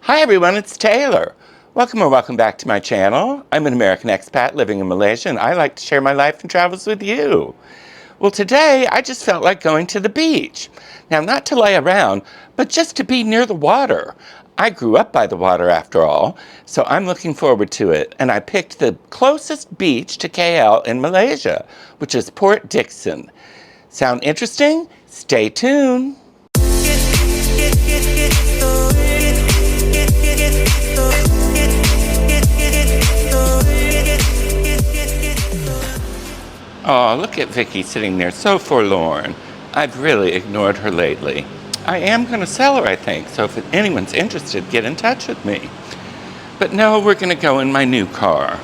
Hi everyone, it's Taylor. Welcome back to my channel. I'm an American expat living in Malaysia and I like to share my life and travels with you. Well, today I just felt like going to the beach. Now, not to lay around, but just to be near the water. I grew up by the water after all, so I'm looking forward to it. And I picked the closest beach to KL in Malaysia, which is Port Dickson. Sound interesting? Stay tuned. Oh, look at Vicky sitting there so forlorn. I've really ignored her lately. I am going to sell her, I think, so if anyone's interested, get in touch with me. But no, we're going to go in my new car.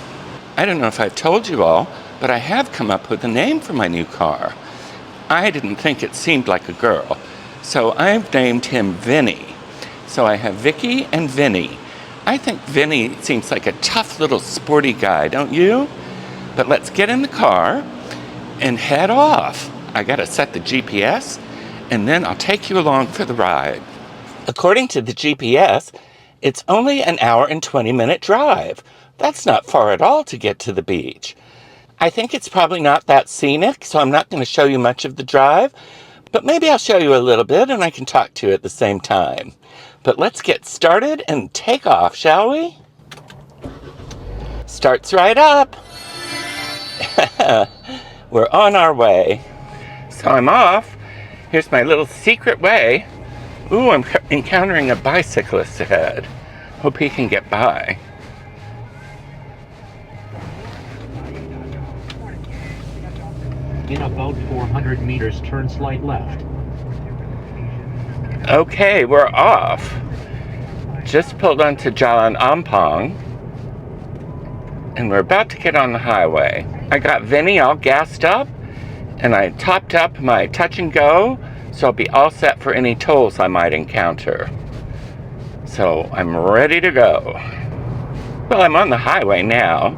I don't know if I've told you all, but I have come up with a name for my new car. I didn't think it seemed like a girl, so I've named him Vinny. So I have Vicky and Vinny. I think Vinny seems like a tough little sporty guy, don't you? But let's get in the car and head off. I gotta set the GPS, and then I'll take you along for the ride. According to the GPS, it's only an hour and 20-minute drive. That's not far at all to get to the beach. I think it's probably not that scenic, so I'm not going to show you much of the drive, but maybe I'll show you a little bit and I can talk to you at the same time. But let's get started and take off, shall we? Starts right up. We're on our way. So I'm off. Here's my little secret way. Ooh, I'm encountering a bicyclist ahead. Hope he can get by. In about 400 meters, turn slight left. Okay, we're off. Just pulled onto Jalan Ampang, and we're about to get on the highway. I got Vinny all gassed up, and I topped up my touch and go, so I'll be all set for any tolls I might encounter. So I'm ready to go. Well, I'm on the highway now.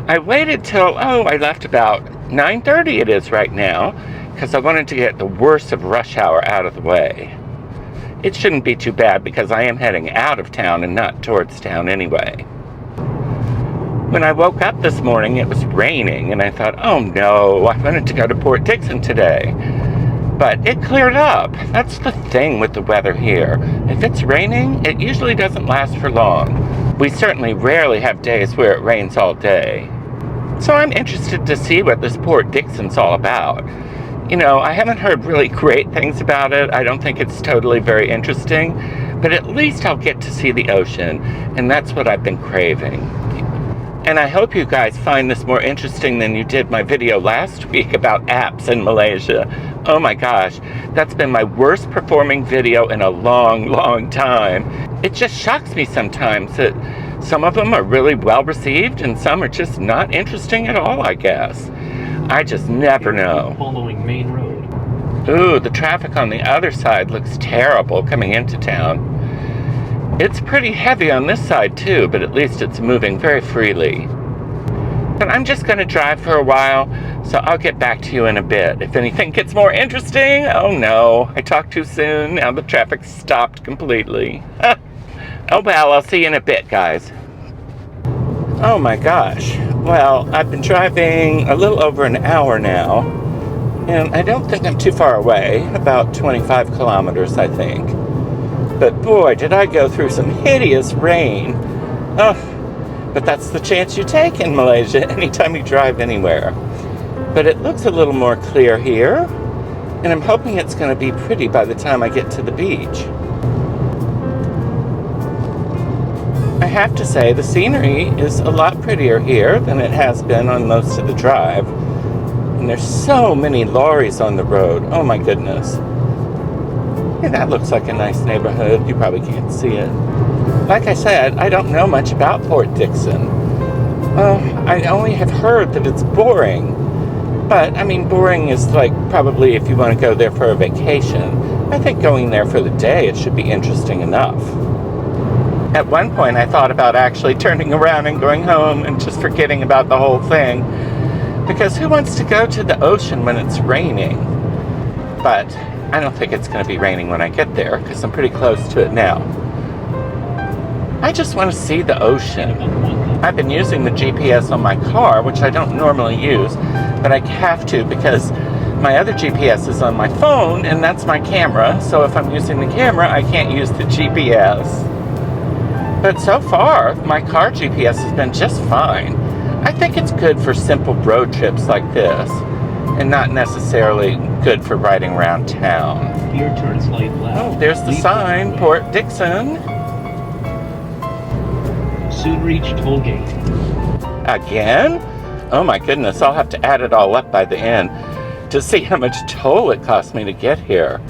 I waited till, I left about 9:30 it is right now, because I wanted to get the worst of rush hour out of the way. It shouldn't be too bad because I am heading out of town and not towards town anyway. When I woke up this morning, it was raining, and I thought, oh no, I wanted to go to Port Dickson today. But it cleared up. That's the thing with the weather here. If it's raining, it usually doesn't last for long. We certainly rarely have days where it rains all day. So I'm interested to see what this Port Dickson's all about. You know, I haven't heard really great things about it. I don't think it's totally very interesting, but at least I'll get to see the ocean, and that's what I've been craving. And I hope you guys find this more interesting than you did my video last week about apps in Malaysia. Oh my gosh, that's been my worst performing video in a long time. It just shocks me sometimes that some of them are really well received and some are just not interesting at all, I guess. I just never know. Following main road. Ooh, the traffic on the other side looks terrible coming into town. It's pretty heavy on this side too, but at least it's moving very freely. But I'm just going to drive for a while, so I'll get back to you in a bit. If anything gets more interesting, oh no, I talked too soon. Now the traffic's stopped completely. Oh well, I'll see you in a bit, guys. Oh my gosh. Well, I've been driving a little over an hour now, and I don't think I'm too far away, about 25 kilometers, I think. But boy, did I go through some hideous rain. Oh, but that's the chance you take in Malaysia anytime you drive anywhere. But it looks a little more clear here, and I'm hoping it's going to be pretty by the time I get to the beach. I have to say, the scenery is a lot prettier here than it has been on most of the drive. And there's so many lorries on the road. Oh my goodness. Yeah, that looks like a nice neighborhood. You probably can't see it. Like I said, I don't know much about Port Dickson. I only have heard that it's boring. But, I mean, boring is like probably if you want to go there for a vacation. I think going there for the day, it should be interesting enough. At one point, I thought about actually turning around and going home and just forgetting about the whole thing. Because who wants to go to the ocean when it's raining? But I don't think it's going to be raining when I get there, because I'm pretty close to it now. just want to see the ocean. I've been using the GPS on my car, which I don't normally use, but I have to because my other GPS is on my phone, and that's my camera. So if I'm using the camera, I can't use the GPS. But so far, my car GPS has been just fine. I think it's good for simple road trips like this, and not necessarily good for riding around town. Here, turn slight left. Oh, there's the sign, Port Dickson. Soon reach toll gate. Again? Oh my goodness, I'll have to add it all up by the end to see how much toll it cost me to get here.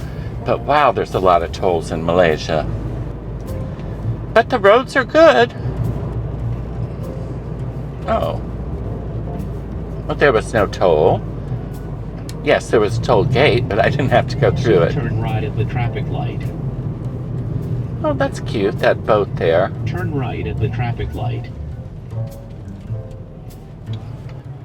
But wow, there's a lot of tolls in Malaysia. But the roads are good. Oh. Well, there was no toll. Yes, there was a toll gate, but I didn't have to go through it. Turn right at the traffic light. Oh, that's cute, that boat there. Turn right at the traffic light.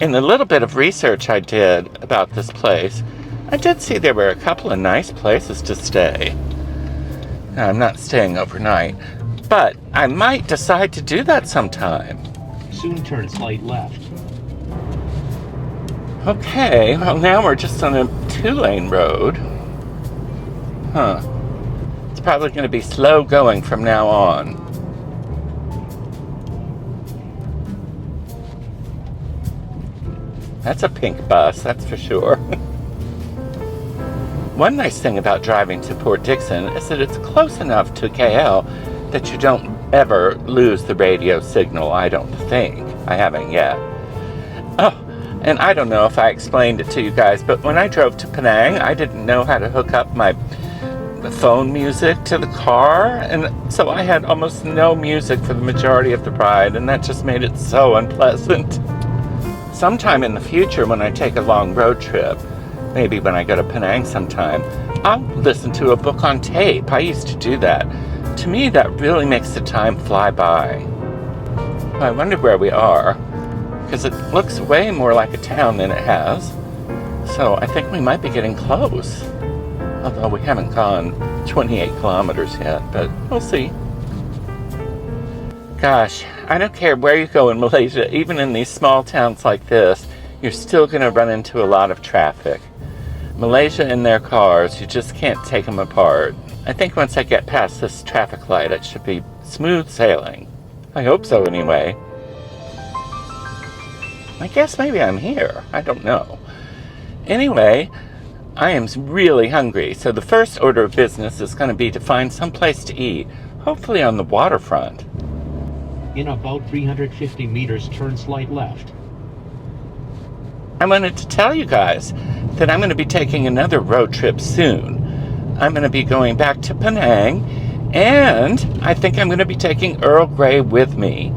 In the little bit of research I did about this place, I did see there were a couple of nice places to stay. Now, I'm not staying overnight, but I might decide to do that sometime. Soon turn slight left. Okay, well now we're just on a 2-lane road. Huh. It's probably going to be slow going from now on. That's a pink bus, that's for sure. One nice thing about driving to Port Dickson is that it's close enough to KL that you don't ever lose the radio signal, I don't think. I haven't yet. Oh, and I don't know if I explained it to you guys, but when I drove to Penang, I didn't know how to hook up my phone music to the car, and so I had almost no music for the majority of the ride, and that just made it so unpleasant. Sometime in the future, when I take a long road trip, maybe when I go to Penang sometime, I'll listen to a book on tape. I used to do that. To me, that really makes the time fly by. I wonder where we are, because it looks way more like a town than it has. So I think we might be getting close. Although we haven't gone 28 kilometers yet, but we'll see. Gosh, I don't care where you go in Malaysia, even in these small towns like this, you're still going to run into a lot of traffic. Malaysia and their cars, you just can't take them apart. I think once I get past this traffic light, it should be smooth sailing. I hope so anyway. I guess maybe I'm here. I don't know. Anyway, I am really hungry, so the first order of business is going to be to find some place to eat, hopefully on the waterfront. In about 350 meters, turn slight left. I wanted to tell you guys that I'm going to be taking another road trip soon. I'm going to be going back to Penang, and I think I'm going to be taking Earl Grey with me.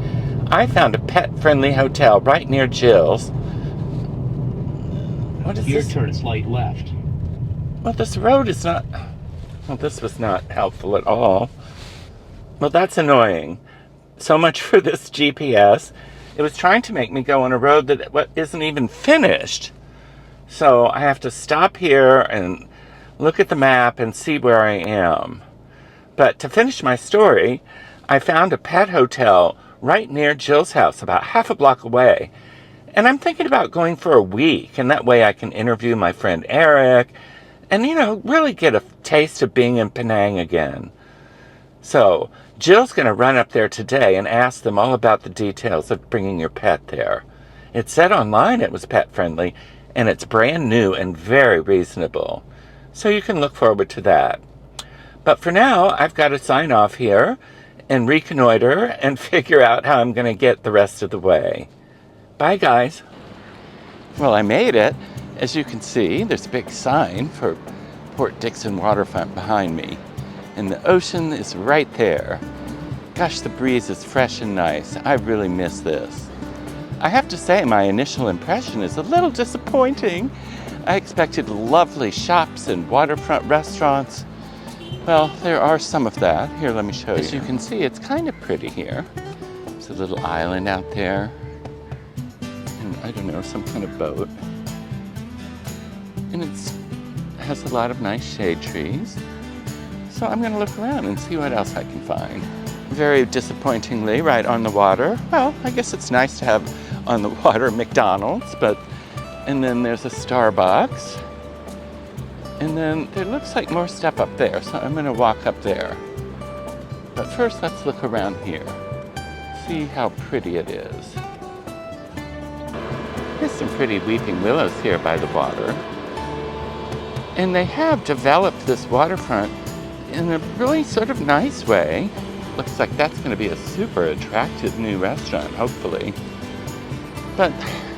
I found a pet-friendly hotel right near Jill's. What is Here, this? turn slight left. Well, this road is not... Well, this was not helpful at all. Well, that's annoying. So much for this GPS. It was trying to make me go on a road that isn't even finished. So I have to stop here and look at the map and see where I am. But to finish my story, I found a pet hotel right near Jill's house, about half a block away. And I'm thinking about going for a week, and that way I can interview my friend Eric and, really get a taste of being in Penang again. So Jill's going to run up there today and ask them all about the details of bringing your pet there. It said online it was pet friendly, and it's brand new and very reasonable. So you can look forward to that. But for now, I've got to sign off here and reconnoiter and figure out how I'm going to get the rest of the way. Bye, guys. Well, I made it. As you can see, there's a big sign for Port Dickson Waterfront behind me. And the ocean is right there. Gosh, the breeze is fresh and nice. I really miss this. I have to say my initial impression is a little disappointing. I expected lovely shops and waterfront restaurants. Well, there are some of that. Here, let me show you. As you can see, it's kind of pretty here. There's a little island out there. And I don't know, some kind of boat. And it has a lot of nice shade trees. So I'm going to look around and see what else I can find. very disappointingly right on the water. Well, I guess it's nice to have on the water McDonald's, but, and then there's a Starbucks. And then there looks like more stuff up there, so I'm gonna walk up there. But first, let's look around here. See how pretty it is. There's some pretty weeping willows here by the water. And they have developed this waterfront in a really sort of nice way. Looks like that's gonna be a super attractive new restaurant, hopefully. But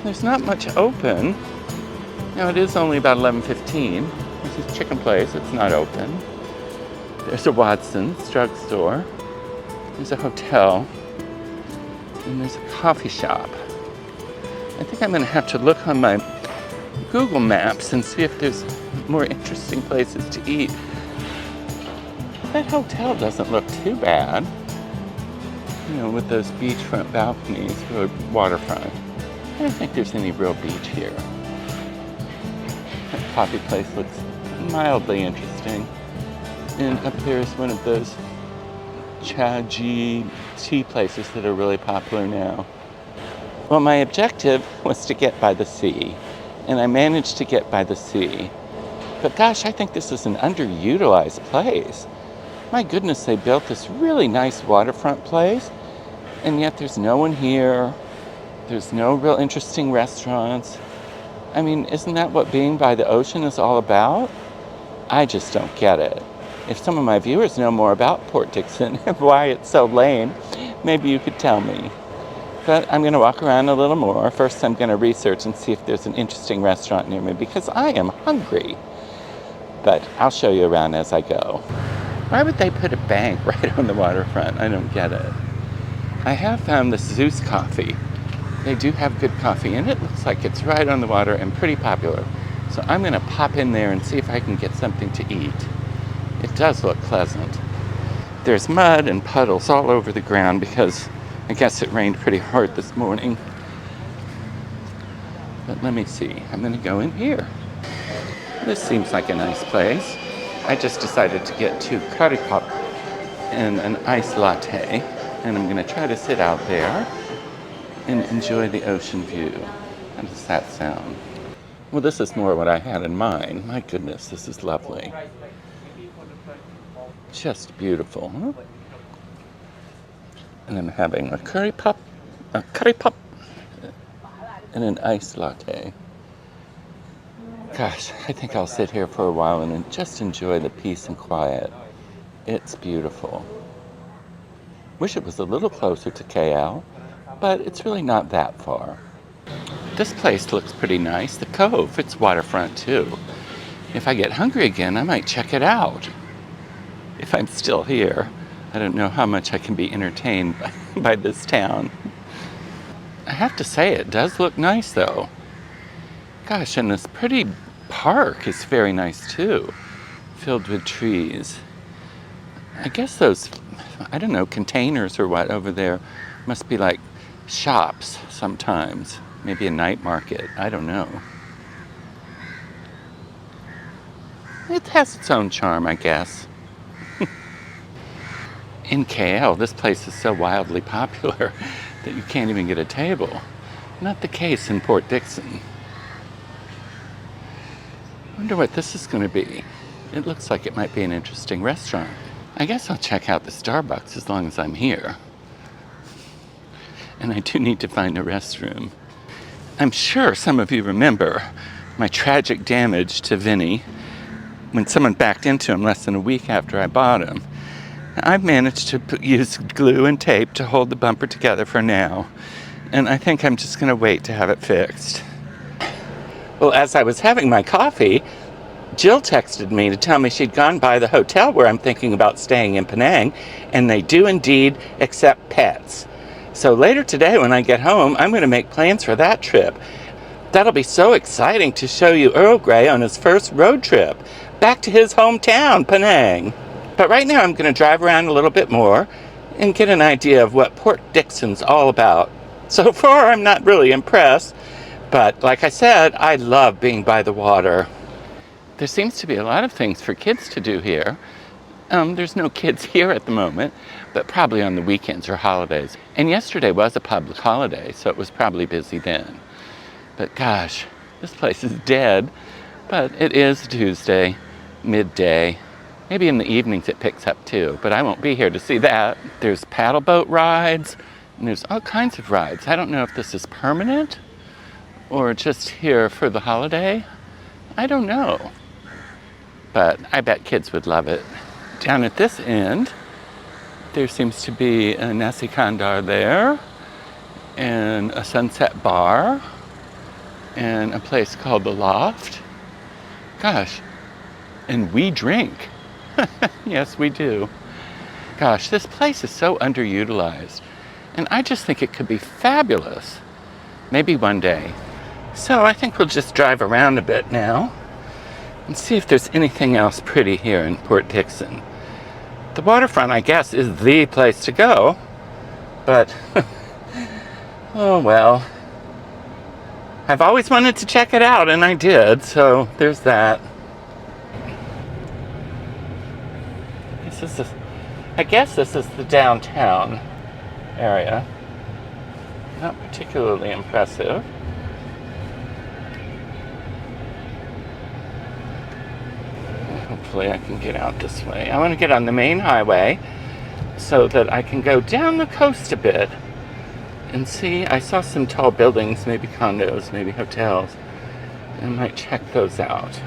there's not much open. Now it is only about 11:15. This is Chicken Place, it's not open. There's a Watson's drugstore. There's a hotel. And there's a coffee shop. I think I'm gonna have to look on my Google Maps and see if there's more interesting places to eat. That hotel doesn't look too bad. You know, with those beachfront balconies or waterfront. I don't think there's any real beach here. That coffee place looks mildly interesting. And up there is one of those Chaji tea places that are really popular now. Well, my objective was to get by the sea, and I managed to get by the sea. But gosh, I think this is an underutilized place. My goodness, they built this really nice waterfront place, and yet there's no one here. There's no real interesting restaurants. I mean, isn't that what being by the ocean is all about? I just don't get it. If some of my viewers know more about Port Dickson and why it's so lame, maybe you could tell me. But I'm gonna walk around a little more. First, I'm gonna research and see if there's an interesting restaurant near me because I am hungry. But I'll show you around as I go. Why would they put a bank right on the waterfront? I don't get it. I have found the Zeus coffee. They do have good coffee, and it looks like it's right on the water and pretty popular. So I'm gonna pop in there and see if I can get something to eat. It does look pleasant. There's mud and puddles all over the ground because I guess it rained pretty hard this morning. But let me see, I'm gonna go in here. This seems like a nice place. I just decided to get 2 curry pop and an iced latte, and I'm gonna try to sit out there and enjoy the ocean view. How does that sound? Well, this is more what I had in mind. My goodness, this is lovely. Just beautiful, huh? And I'm having a curry pop, and an iced latte. Gosh, I think I'll sit here for a while and just enjoy the peace and quiet. It's beautiful. Wish it was a little closer to KL, but it's really not that far. This place looks pretty nice. The Cove, it's waterfront too. If I get hungry again, I might check it out. If I'm still here, I don't know how much I can be entertained by this town. I have to say, it does look nice though. Gosh, and this pretty park is very nice too, filled with trees. I guess those, I don't know, containers or what over there must be like shops sometimes. Maybe a night market, I don't know. It has its own charm, I guess. In KL, this place is so wildly popular that you can't even get a table. Not the case in Port Dickson. Wonder what this is going to be. It looks like it might be an interesting restaurant. I guess I'll check out the Starbucks as long as I'm here. And I do need to find a restroom. I'm sure some of you remember my tragic damage to Vinny when someone backed into him less than a week after I bought him. I've managed to use glue and tape to hold the bumper together for now, and I think I'm just going to wait to have it fixed. Well, as I was having my coffee, Jill texted me to tell me she'd gone by the hotel where I'm thinking about staying in Penang, and they do indeed accept pets. So later today when I get home, I'm going to make plans for that trip. That'll be so exciting to show you Earl Grey on his first road trip back to his hometown, Penang. But right now I'm going to drive around a little bit more and get an idea of what Port Dickson's all about. So far I'm not really impressed, but like I said, I love being by the water. There seems to be a lot of things for kids to do here. There's no kids here at the moment, but probably on the weekends or holidays. And yesterday was a public holiday, so it was probably busy then. But gosh, this place is dead. But it is Tuesday, midday. Maybe in the evenings it picks up too, but I won't be here to see that. There's paddle boat rides, and there's all kinds of rides. I don't know if this is permanent or just here for the holiday. I don't know. But I bet kids would love it. Down at this end, there seems to be a nasi kandar there, and a sunset bar, and a place called The Loft. Gosh, and we drink. Yes, we do. Gosh, this place is so underutilized, and I just think it could be fabulous. Maybe one day. So I think we'll just drive around a bit now and see if there's anything else pretty here in Port Dickson. The waterfront, I guess, is the place to go, but oh well. I've always wanted to check it out, and I did, so there's that. I guess this is the downtown area. Not particularly impressive. Hopefully I can get out this way. I want to get on the main highway so that I can go down the coast a bit and see. I saw some tall buildings, maybe condos, maybe hotels. I might check those out.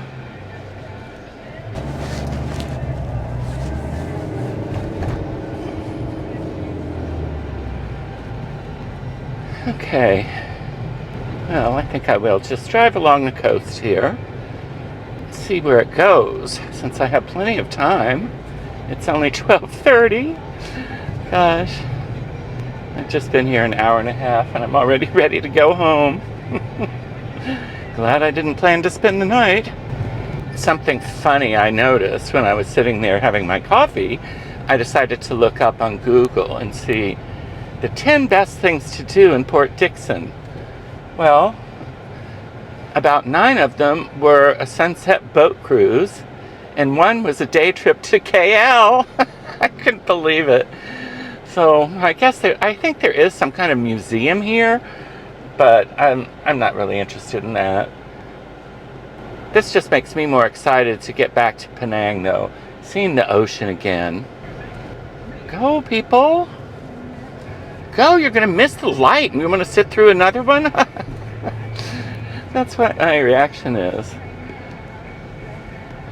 Okay. Well, I think I will just drive along the coast here. See where it goes, since I have plenty of time. It's only 12:30. Gosh. I've just been here an hour and a half, and I'm already ready to go home. Glad I didn't plan to spend the night. Something funny I noticed when I was sitting there having my coffee, I decided to look up on Google and see the 10 best things to do in Port Dickson. Well, about 9 of them were a sunset boat cruise, and 1 was a day trip to KL. I couldn't believe it. So I think there is some kind of museum here, but I'm not really interested in that. This just makes me more excited to get back to Penang, though. Seeing the ocean again. Go, people. Go, you're going to miss the light, and you want to sit through another one? That's what my reaction is.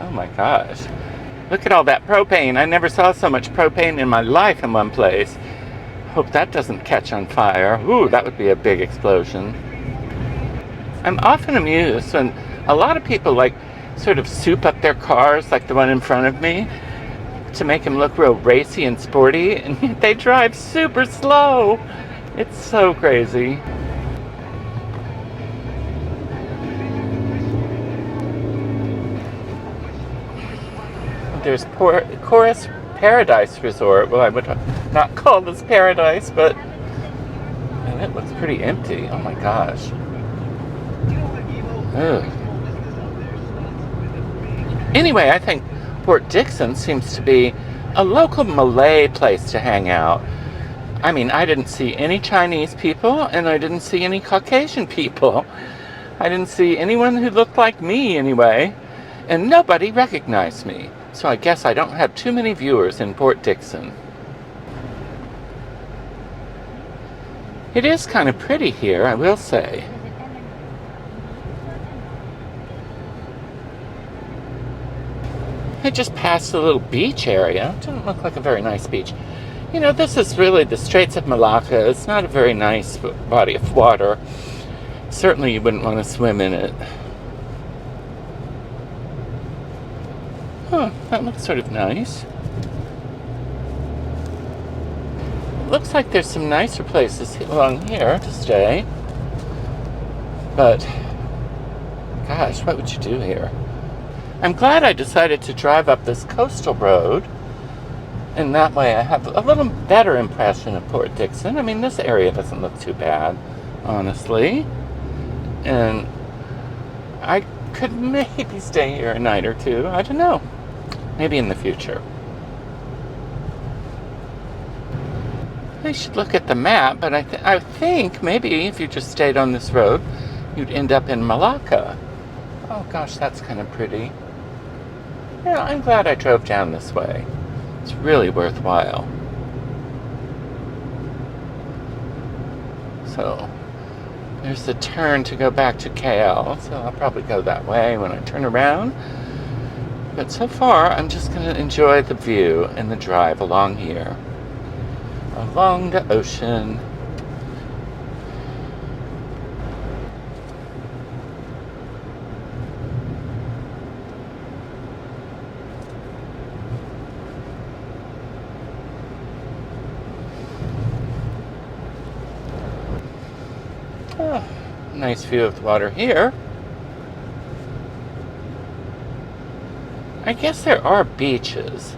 Oh my gosh. Look at all that propane. I never saw so much propane in my life in one place. Hope that doesn't catch on fire. Ooh, that would be a big explosion. I'm often amused when a lot of people sort of soup up their cars, like the one in front of me, to make them look real racy and sporty, and yet they drive super slow. It's so crazy. There's Chorus Paradise Resort. Well, I would not call this paradise, but and it looks pretty empty. Oh my gosh. Ugh. Anyway, I think Port Dickson seems to be a local Malay place to hang out. I mean, I didn't see any Chinese people, and I didn't see any Caucasian people. I didn't see anyone who looked like me anyway, and nobody recognized me. So I guess I don't have too many viewers in Port Dickson. It is kind of pretty here, I will say. I just passed a little beach area. It didn't look like a very nice beach. You know, this is really the Straits of Malacca. It's not a very nice body of water. Certainly you wouldn't want to swim in it. Huh, that looks sort of nice. Looks like there's some nicer places along here to stay. But, gosh, what would you do here? I'm glad I decided to drive up this coastal road. And that way I have a little better impression of Port Dickson. I mean, this area doesn't look too bad, honestly. And I could maybe stay here a night or two. I don't know. Maybe in the future. I should look at the map, but I think maybe if you just stayed on this road, you'd end up in Malacca. Oh gosh, that's kind of pretty. Yeah, I'm glad I drove down this way. It's really worthwhile. So, there's the turn to go back to KL, so I'll probably go that way when I turn around. But so far, I'm just going to enjoy the view and the drive along here. Along the ocean. Oh, nice view of the water here. I guess there are beaches.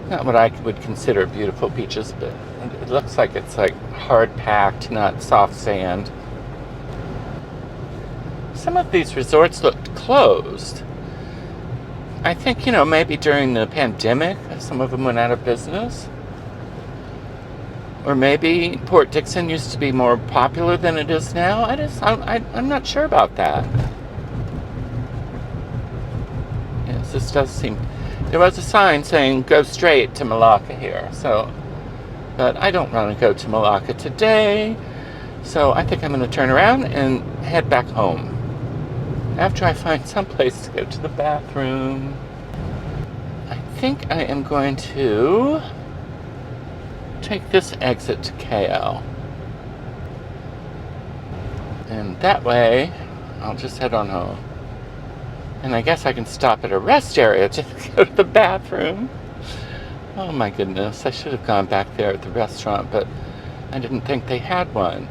Not what I would consider beautiful beaches, but it looks like it's like hard packed, not soft sand. Some of these resorts looked closed. I think, maybe during the pandemic, some of them went out of business. Or maybe Port Dickson used to be more popular than it is now. I'm not sure about that. Yes, this does seem... There was a sign saying, go straight to Malacca here. But I don't want to go to Malacca today. So I think I'm going to turn around and head back home. After I find some place to go to the bathroom. I think I am going to take this exit to KL. And that way, I'll just head on home. And I guess I can stop at a rest area to go to the bathroom. Oh my goodness, I should have gone back there at the restaurant, but I didn't think they had one.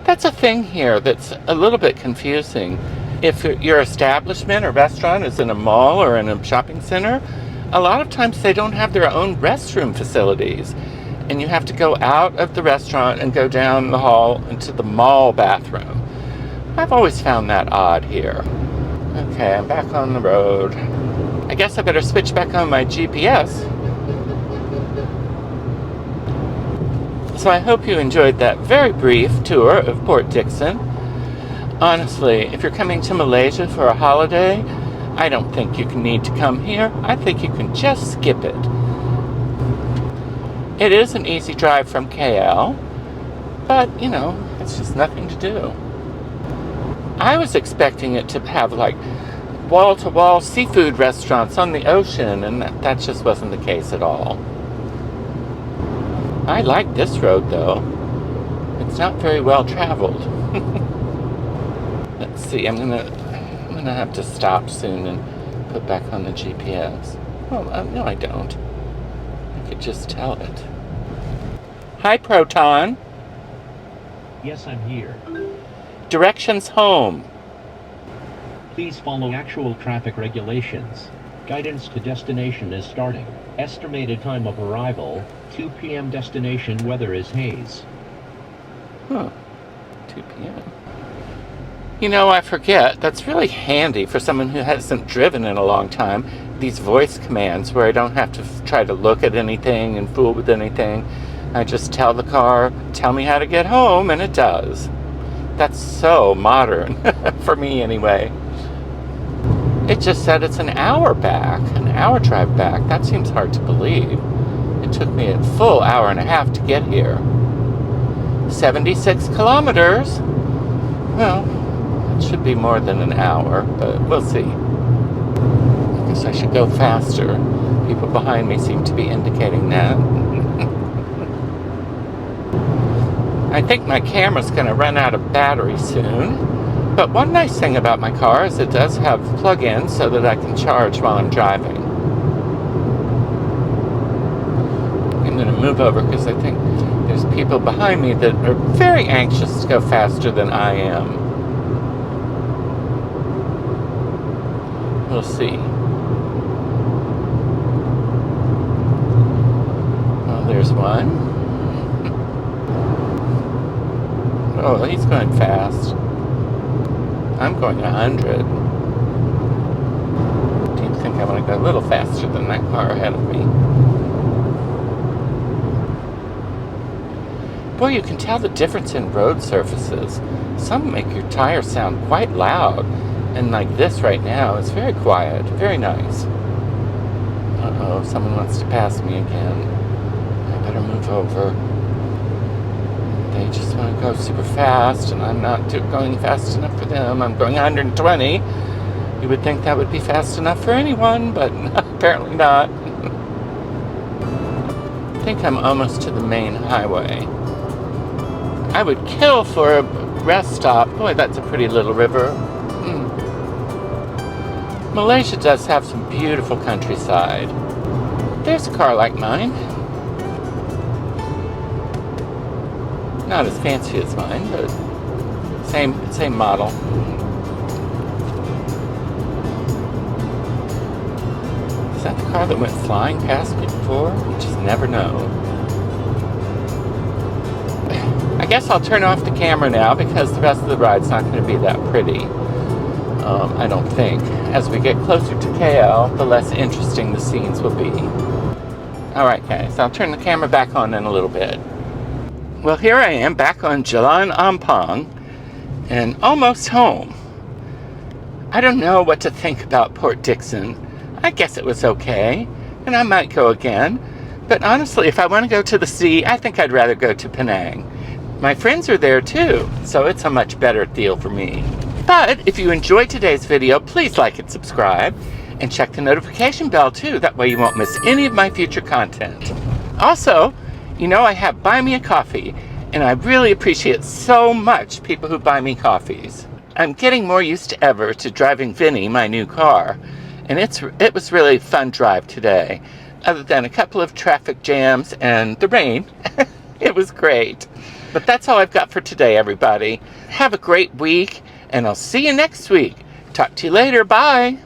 That's a thing here that's a little bit confusing. If your establishment or restaurant is in a mall or in a shopping center, a lot of times they don't have their own restroom facilities. And you have to go out of the restaurant and go down the hall into the mall bathroom. I've always found that odd here. Okay, I'm back on the road. I guess I better switch back on my GPS. So I hope you enjoyed that very brief tour of Port Dickson. Honestly, if you're coming to Malaysia for a holiday, I don't think you need to come here. I think you can just skip it. It is an easy drive from KL, but, it's just nothing to do. I was expecting it to have, wall-to-wall seafood restaurants on the ocean, and that just wasn't the case at all. I like this road, though. It's not very well traveled. Let's see, I'm gonna have to stop soon and put back on the GPS. Oh, no, I don't. I could just tell it. Hi, Proton. Yes, I'm here. Directions home. Please follow actual traffic regulations. Guidance to destination is starting. Estimated time of arrival, 2 p.m. Destination weather is haze. Huh. 2 p.m. I forget. That's really handy for someone who hasn't driven in a long time. These voice commands where I don't have to try to look at anything and fool with anything. I just tell the car, tell me how to get home, and it does. That's so modern, for me anyway. It just said it's an hour drive back. That seems hard to believe. It took me a full hour and a half to get here. 76 kilometers. Well, it should be more than an hour, but we'll see. I guess I should go faster. People behind me seem to be indicating that. I think my camera's going to run out of battery soon. But one nice thing about my car is it does have plug-ins so that I can charge while I'm driving. I'm going to move over because I think there's people behind me that are very anxious to go faster than I am. We'll see. Oh, there's one. Oh, he's going fast. I'm going 100. Do you think I want to go a little faster than that car ahead of me? Boy, you can tell the difference in road surfaces. Some make your tires sound quite loud, and like this right now is very quiet, very nice. Uh-oh, someone wants to pass me again. I better move over. They just want to go super fast, and I'm not going fast enough for them. I'm going 120. You would think that would be fast enough for anyone, but apparently not. I think I'm almost to the main highway. I would kill for a rest stop. Boy, that's a pretty little river. Malaysia does have some beautiful countryside. There's a car like mine. Not as fancy as mine, but same model. Is that the car that went flying past me before? You just never know. I guess I'll turn off the camera now because the rest of the ride's not going to be that pretty. I don't think. As we get closer to KL, the less interesting the scenes will be. Alright guys, I'll turn the camera back on in a little bit. Well, here I am back on Jalan Ampang and almost home. I don't know what to think about Port Dickson. I guess it was okay, and I might go again. But honestly, if I want to go to the sea, I think I'd rather go to Penang. My friends are there too, so it's a much better deal for me. But if you enjoyed today's video, please like and subscribe, and check the notification bell too. That way you won't miss any of my future content. Also, you know I have Buy Me a Coffee, and I really appreciate so much people who buy me coffees. I'm getting more used to ever to driving Vinny, my new car, and it was really a fun drive today. Other than a couple of traffic jams and the rain, it was great. But that's all I've got for today, everybody. Have a great week, and I'll see you next week. Talk to you later. Bye.